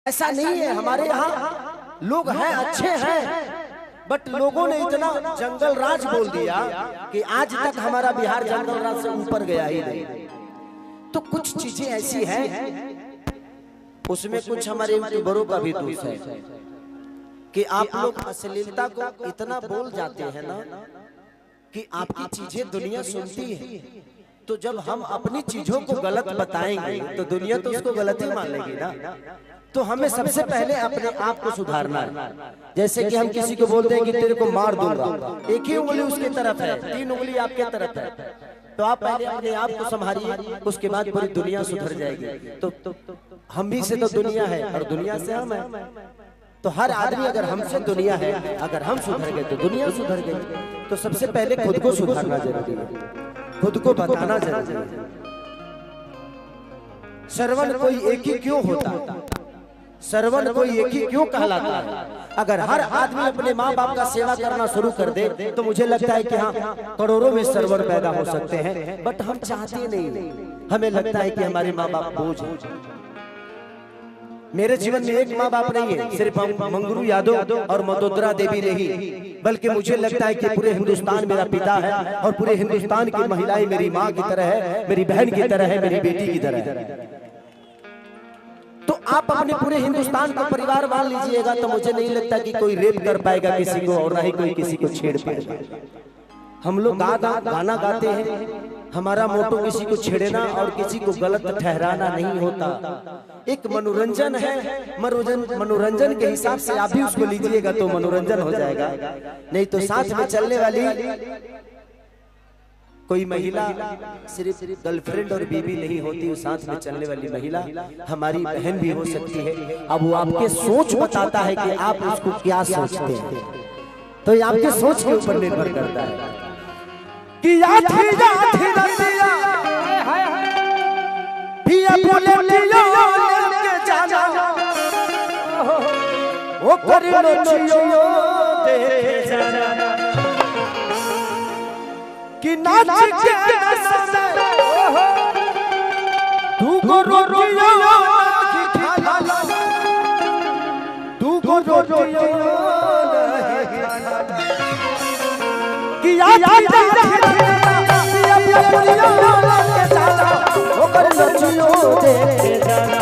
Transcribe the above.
ऐसा नहीं है। हमारे यहाँ लोग हैं, अच्छे हैं, बट लोगों ने इतना जंगल राज बोल दिया कि आज तक हमारा बिहार जंगल राज से ऊपर गया ही नहीं। तो कुछ चीजें ऐसी हैं, उसमें कुछ हमारे यूट्यूबरों का भी दोष है कि आप लोग अश्लीलता को इतना बोल जाते हैं ना कि आपकी चीजें दुनिया सुनती है। तो जब हम अपनी चीजों को गलत बताएंगे तो दुनिया तो उसको गलत ही मान लेगी ना। तो हमें सबसे पहले अपने आप को सुधारना है। जैसे कि हम किसी को बोलते हैं कि तेरे को मार दूंगा, एक ही उंगली उसकी तरफ है, 3 उंगली आपके तरफ है, तो आप पहले अपने आप को संभालिए, उसके बाद पूरी दुनिया सुधर जाएगी। तो हम भी से तो दुनिया है और दुनिया से हम है। तो हर आदमी अगर हमसे दुनिया है, अगर हम सुधर गए तो दुनिया सुधर गई। तो सबसे पहले खुद को सुधारना जरूरी है, खुद को बताना जरूरी है। श्रवण कोई एक ही क्यों होता, श्रवण कोई एक ही क्यों कहलाता है। अगर हर आदमी अपने माँ बाप का सेवा करना शुरू कर दे तो मुझे लगता है कि हाँ, करोड़ों में श्रवण पैदा हो सकते हैं। बट हम चाहते नहीं, हमें लगता है कि हमारे माँ बाप बोझ हैं। मेरे जीवन में एक माँ बाप नहीं है, सिर्फ मंगरू यादव और मदोदरा देवी नहीं, बल्कि मुझे लगता है कि पूरे हिंदुस्तान मेरा पिता है और पूरे हिंदुस्तान की महिलाएं मेरी माँ की तरह है, मेरी बहन की तरह है, मेरी बेटी की तरह है। तो आप अपने पूरे हिंदुस्तान का परिवार मान लीजिएगा तो मुझे नहीं लगता कि कोई रेप कर पाएगा किसी को, और ना ही कोई किसी को छेड़ पाएगा। हम लोग गाना गाते हैं, हमारा मोटो किसी को छेड़ना और किसी को गलत ठहराना नहीं होता। एक मनोरंजन है, मनोरंजन के हिसाब से आप भी उसको लीजिएगा तो मनोरंजन हो जाएगा। नहीं तो साथ में चलने वाली कोई महिला सिर्फ गर्लफ्रेंड और बीवी नहीं होती, साथ में चलने वाली महिला हमारी बहन भी हो सकती है। अब वो आपके सोच बताता है कि आप उसको क्या सोचते हैं, तो ये आपके सोच के ऊपर निर्भर करता है कि कि नाच के नसने तू को रोटियो की खाना, तू को रोटियो नहीं खाना कि याद के जाना, वो कर नचियो देखे जाना।